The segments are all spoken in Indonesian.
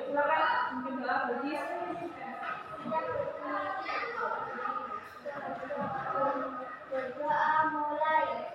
Silakan mungkin doa bagi. Berdoa mulai.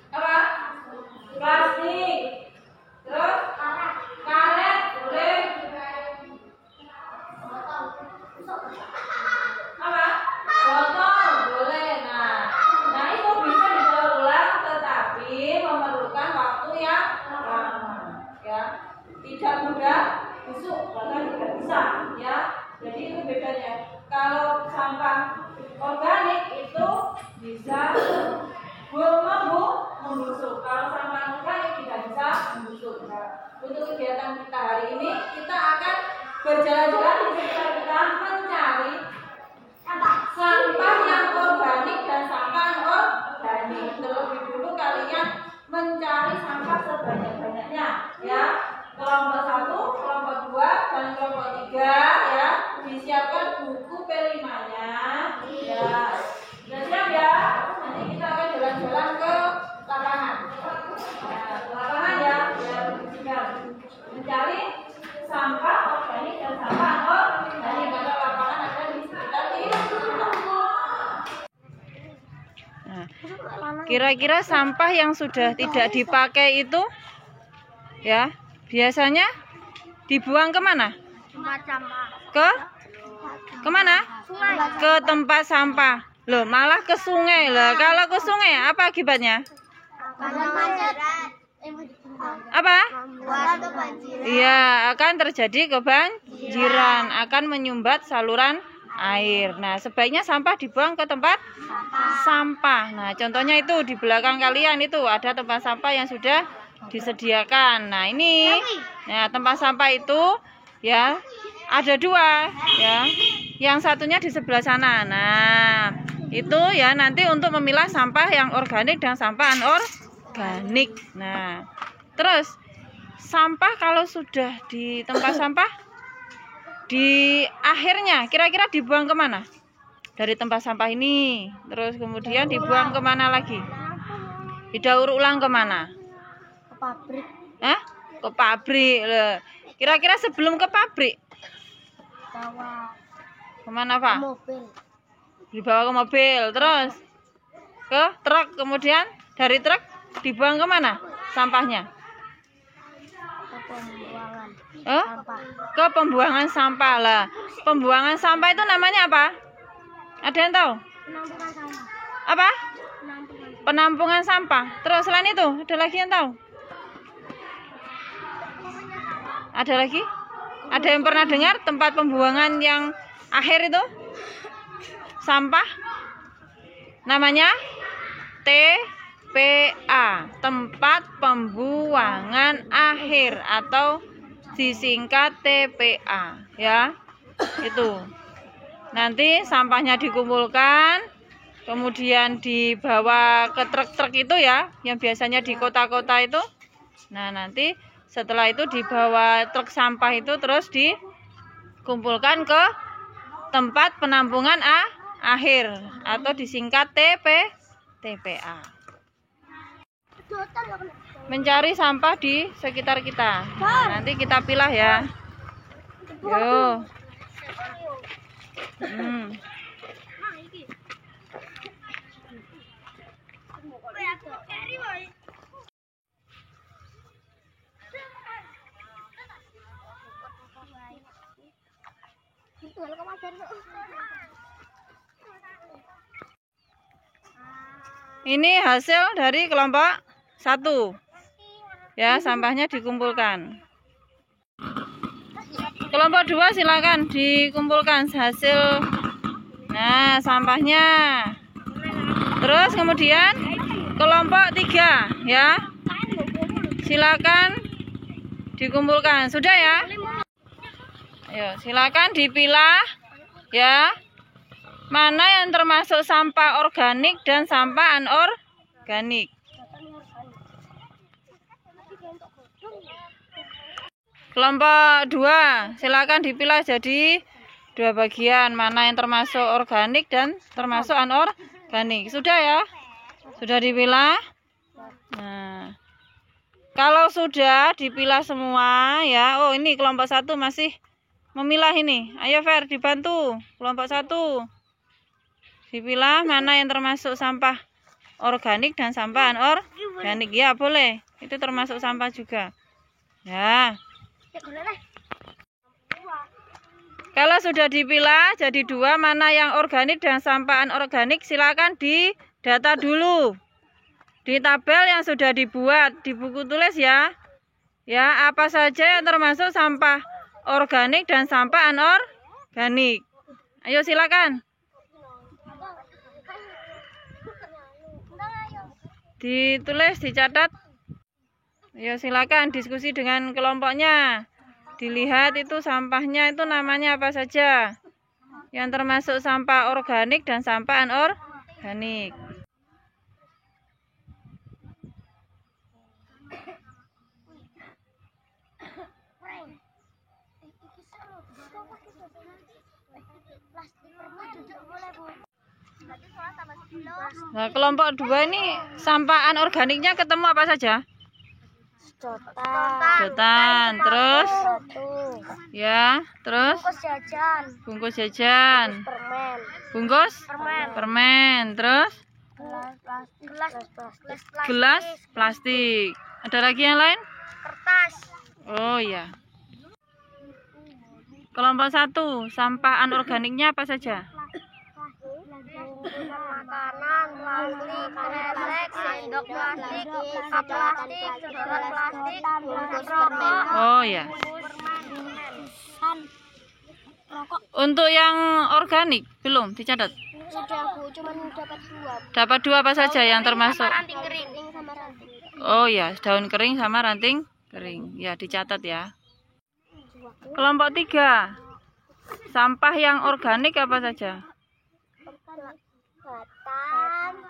Apa? Plastik. Terus karet boleh. Apa? Botol boleh. Nah itu bisa didaur ulang, tetapi memerlukan waktu yang lama, ya. Tidak mudah busuk, bahkan tidak bisa, ya. Jadi itu bedanya. Kalau sampah organik itu bisa membusuk. Kalau sampah organik tidak bisa membusuk. Nah, untuk kegiatan kita hari ini, kita akan berjalan-jalan di sekitar kita mencari sampah yang organik dan sampah anorganik. Terlebih dulu kalian mencari sampah sebanyak-banyaknya, ya. Kelompok 1, kelompok 2, dan kelompok 3, ya. Disiapkan buku P5-nya, ya. Sudah siap ya? Nanti kita akan jalan-jalan ke lapangan. Nah, ke lapangan ya, biar siap mencari sampah organik dan sampah anorganik. Karena lapangan ada di sekitar kita. Nah, kira-kira sampah yang sudah tidak dipakai itu, ya, biasanya dibuang kemana? Kemana? Ke tempat sampah. Loh, malah ke sungai. Loh, kalau ke sungai apa akibatnya? Apa? Iya, akan terjadi kebanjiran, akan menyumbat saluran air. Nah, sebaiknya sampah dibuang ke tempat sampah. Nah, contohnya itu di belakang kalian itu ada tempat sampah yang sudah disediakan. Nah, ini, ya, tempat sampah itu, ya, ada 2, ya. Yang satunya di sebelah sana. Nah, itu ya nanti untuk memilah sampah yang organik dan sampah anorganik. Nah, terus sampah kalau sudah di tempat sampah, di akhirnya kira-kira dibuang kemana? Dari tempat sampah ini, terus kemudian dibuang kemana lagi? Didaur ulang kemana? Ke pabrik. Hah? Ke pabrik. Kira-kira sebelum ke pabrik Bawa kemana Pak? mobil. Dibawa ke mobil, terus ke truk, kemudian dari truk dibuang kemana sampahnya? Ke pembuangan sampah. Ke pembuangan sampah lah. Pembuangan sampah itu namanya apa? Ada yang tahu? Penampungan sampah. Apa? Penampungan sampah. Terus selain itu ada lagi yang tahu? Ada lagi? Ada yang pernah dengar tempat pembuangan yang akhir itu? Sampah? Namanya TPA, tempat pembuangan akhir, atau disingkat TPA, ya. Itu. Nanti sampahnya dikumpulkan, kemudian dibawa ke truk-truk itu, ya, yang biasanya di kota-kota itu. Nah, nanti setelah itu dibawa truk sampah itu terus dikumpulkan ke tempat penampungan akhir atau disingkat TPA. Mencari sampah di sekitar kita. Nah, nanti kita pilah ya. Yo. Ini hasil dari kelompok 1. Ya, sampahnya dikumpulkan. Kelompok 2 silakan dikumpulkan hasil. Nah, sampahnya. Terus kemudian kelompok 3, ya. Silakan dikumpulkan. Sudah ya? Ayo, silakan dipilah, ya. Mana yang termasuk sampah organik dan sampah anorganik. Kelompok 2, silakan dipilah jadi 2 bagian, mana yang termasuk organik dan termasuk anorganik. Sudah ya? Sudah dipilah? Nah, kalau sudah dipilah semua, ya. Oh, ini kelompok 1 masih memilah ini. Ayo Fer, dibantu. Kelompok 1. Dipilah mana yang termasuk sampah organik dan sampah anorganik. Ya, boleh. Itu termasuk sampah juga. Ya. Kalau sudah dipilah jadi 2, mana yang organik dan sampah anorganik, silakan didata dulu. Di tabel yang sudah dibuat di buku tulis ya. Ya, apa saja yang termasuk sampah organik dan sampah anorganik. Ayo silakan. Ditulis, dicatat. Ayo silakan diskusi dengan kelompoknya. Dilihat itu sampahnya itu namanya apa saja. Yang termasuk sampah organik dan sampah anorganik. Nah, kelompok 2 ini sampah anorganiknya ketemu apa saja? Sedotan, terus ya, terus bungkus jajan, bungkus permen, terus gelas plastik. Ada lagi yang lain? Kertas. Oh ya. Kelompok 1, sampah anorganiknya apa saja? Makanan, plastik, kresek, sendok plastik, cup plastik, sedotan plastik, bungkus permen. Oh ya. Untuk yang organik belum dicatat. Sudah Bu, cuma dapat 2. Dapat 2 apa saja yang termasuk? Ranting kering sama ranting. Oh ya, daun kering sama ranting kering. Ya, dicatat ya. Kelompok 3, sampah yang organik apa saja? Batang,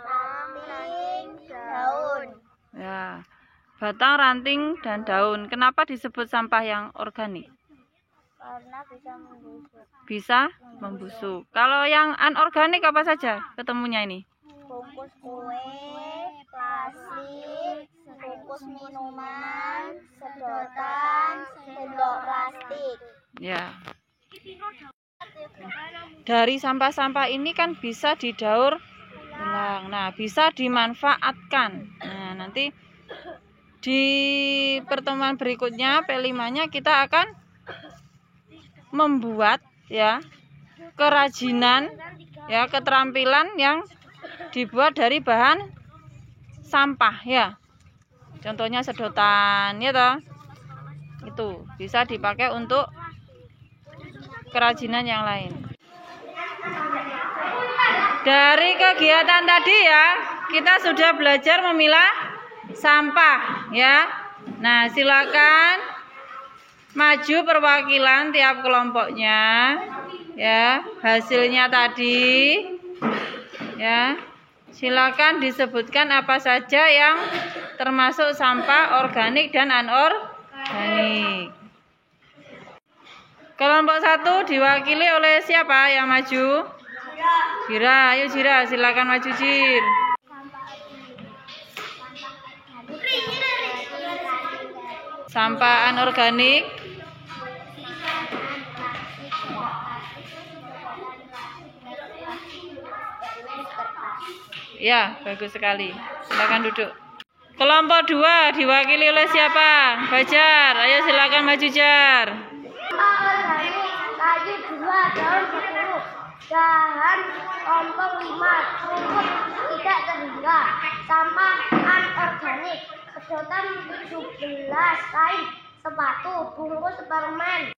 ranting, daun. Ya, batang, ranting, dan daun. Kenapa disebut sampah yang organik? Karena bisa membusuk. Bisa membusuk. Kalau yang anorganik apa saja ketemunya ini? Bungkus kue, plastik, bungkus minuman, sedotan, sendok plastik. Ya. Dari sampah-sampah ini kan bisa didaur ulang. Nah, bisa dimanfaatkan. Nah, nanti di pertemuan berikutnya P5-nya kita akan membuat ya kerajinan ya, keterampilan yang dibuat dari bahan sampah ya. Contohnya sedotan ya toh. Itu bisa dipakai untuk kerajinan yang lain. Dari kegiatan tadi ya, kita sudah belajar memilah sampah ya. Nah, silakan maju perwakilan tiap kelompoknya ya. Hasilnya tadi ya. Silakan disebutkan apa saja yang termasuk sampah organik dan anorganik. Kelompok 1 diwakili oleh siapa yang maju? Jira, ayo Jira, silakan maju Jir. Sampah anorganik. Ya, bagus sekali. Silakan duduk. Kelompok 2 diwakili oleh siapa? Fajar, ayo silakan maju Jar. Kayu 2, daun 10, bahan kelompok 5, rumput tidak terhingga, sampah anorganik, sedotan 17, kain, sepatu, bungkus permen.